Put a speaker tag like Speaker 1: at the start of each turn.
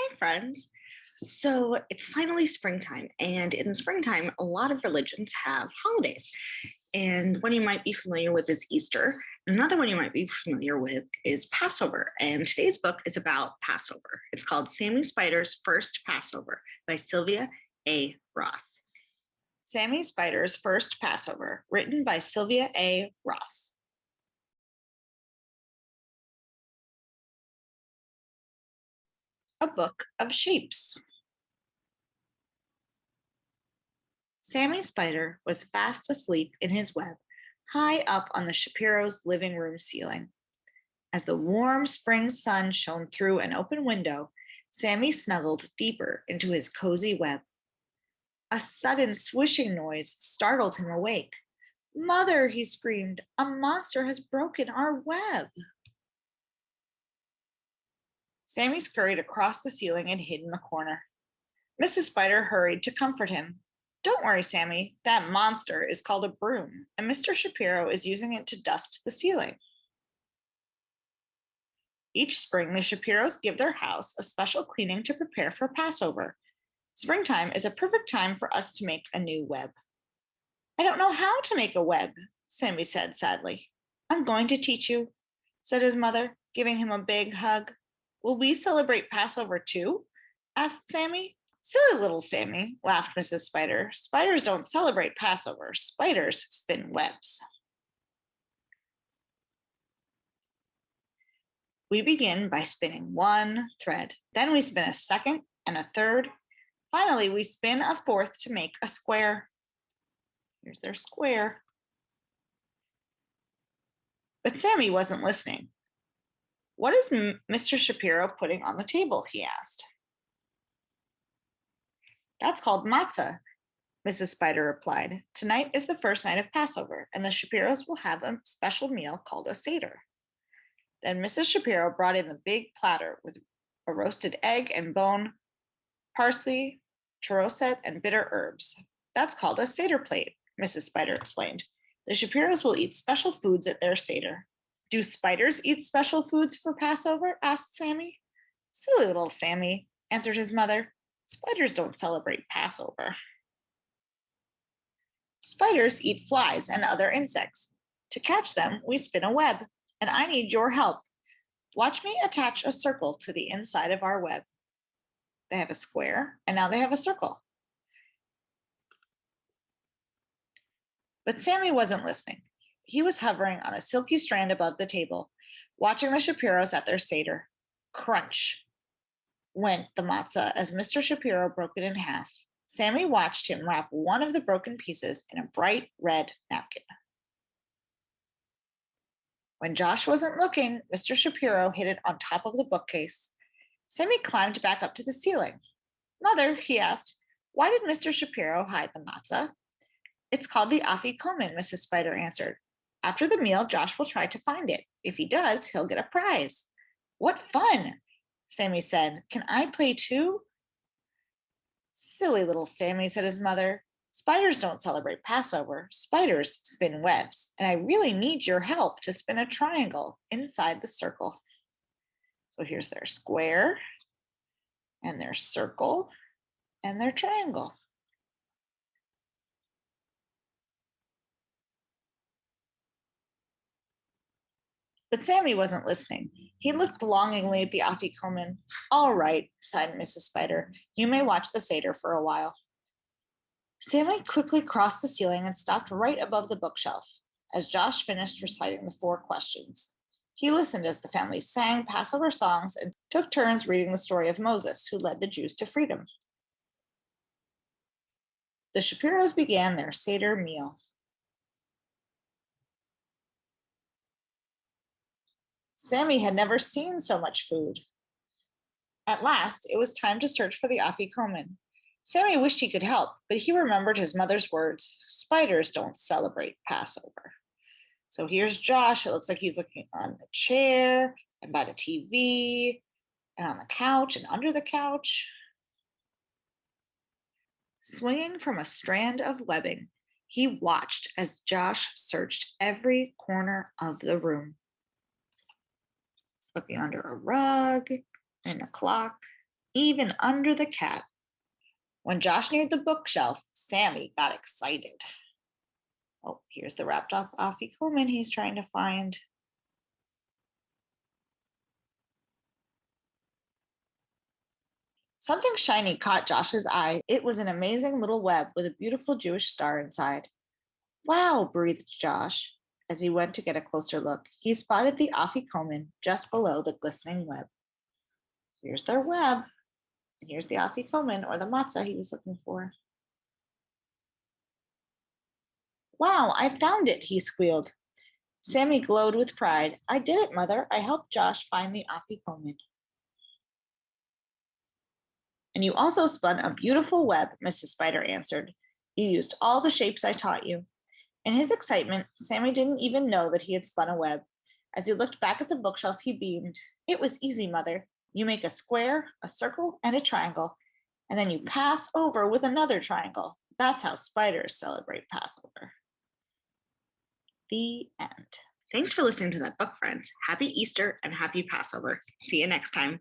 Speaker 1: Hi, friends. So it's finally springtime, and in the springtime, a lot of religions have holidays. And one you might be familiar with is Easter. Another one you might be familiar with is Passover. And today's book is about Passover. It's called Sammy Spider's First Passover by Slyvia A. Rouss. Sammy Spider's First Passover, written by Slyvia A. Rouss. A book of shapes. Sammy Spider was fast asleep in his web, high up on the Shapiro's living room ceiling. As the warm spring sun shone through an open window, Sammy snuggled deeper into his cozy web. A sudden swishing noise startled him awake. "Mother," he screamed, "a monster has broken our web." Sammy scurried across the ceiling and hid in the corner. Mrs. Spider hurried to comfort him. "Don't worry, Sammy. That monster is called a broom, and Mr. Shapiro is using it to dust the ceiling." Each spring, the Shapiros give their house a special cleaning to prepare for Passover. Springtime is a perfect time for us to make a new web. "I don't know how to make a web," Sammy said sadly. "I'm going to teach you," said his mother, giving him a big hug. "Will we celebrate Passover too?" asked Sammy. "Silly little Sammy," laughed Mrs. Spider. "Spiders don't celebrate Passover. Spiders spin webs." We begin by spinning one thread. Then we spin a second and a third. Finally, we spin a fourth to make a square. Here's their square. But Sammy wasn't listening. "What is Mr. Shapiro putting on the table?" he asked. "That's called matzah," Mrs. Spider replied. "Tonight is the first night of Passover, and the Shapiros will have a special meal called a Seder." Then Mrs. Shapiro brought in the big platter with a roasted egg and bone, parsley, choroset, and bitter herbs. "That's called a Seder plate," Mrs. Spider explained. "The Shapiros will eat special foods at their Seder." "Do spiders eat special foods for Passover?" asked Sammy. "Silly little Sammy," answered his mother. "Spiders don't celebrate Passover." "Spiders eat flies and other insects. To catch them, we spin a web, and I need your help. Watch me attach a circle to the inside of our web." They have a square, and now they have a circle. But Sammy wasn't listening. He was hovering on a silky strand above the table, watching the Shapiros at their Seder. Crunch went the matzah as Mr. Shapiro broke it in half. Sammy watched him wrap one of the broken pieces in a bright red napkin. When Josh wasn't looking, Mr. Shapiro hid it on top of the bookcase. Sammy climbed back up to the ceiling. "Mother," he asked, "why did Mr. Shapiro hide the matzah?" "It's called the afikomen," Mrs. Spider answered. "After the meal, Josh will try to find it. If he does, he'll get a prize." "What fun!" Sammy said. "Can I play too?" "Silly little Sammy," said his mother. "Spiders don't celebrate Passover. Spiders spin webs, and I really need your help to spin a triangle inside the circle." So here's their square, and their circle, and their triangle. But Sammy wasn't listening. He looked longingly at the afikomen. "All right," sighed Mrs. Spider. "You may watch the Seder for a while." Sammy quickly crossed the ceiling and stopped right above the bookshelf as Josh finished reciting the 4 questions. He listened as the family sang Passover songs and took turns reading the story of Moses, who led the Jews to freedom. The Shapiros began their Seder meal. Sammy had never seen so much food. At last, it was time to search for the afikomen. Sammy wished he could help, but he remembered his mother's words: "Spiders don't celebrate Passover." So here's Josh. It looks like he's looking on the chair and by the TV and on the couch and under the couch. Swinging from a strand of webbing, he watched as Josh searched every corner of the room. He's looking under a rug and a clock even under the cat. When Josh neared the bookshelf, Sammy got excited. Oh, here's the wrapped up afikoman he's trying to find. Something shiny caught Josh's eye. It was an amazing little web with a beautiful Jewish star inside. Wow, breathed Josh. As he went to get a closer look, he spotted the afikoman just below the glistening web. Here's their web, and here's the afikoman, or the matzah he was looking for. Wow, I found it, he squealed. Sammy glowed with pride. I did it, Mother. I helped Josh find the afikoman. And you also spun a beautiful web, Mrs. Spider answered. You used all the shapes I taught you. In his excitement, Sammy didn't even know that he had spun a web. As he looked back at the bookshelf, he beamed. It was easy, Mother. You make a square, a circle, and a triangle, and then you pass over with another triangle. That's how spiders celebrate Passover. The end. Thanks for listening to that book, friends. Happy Easter and happy Passover. See you next time.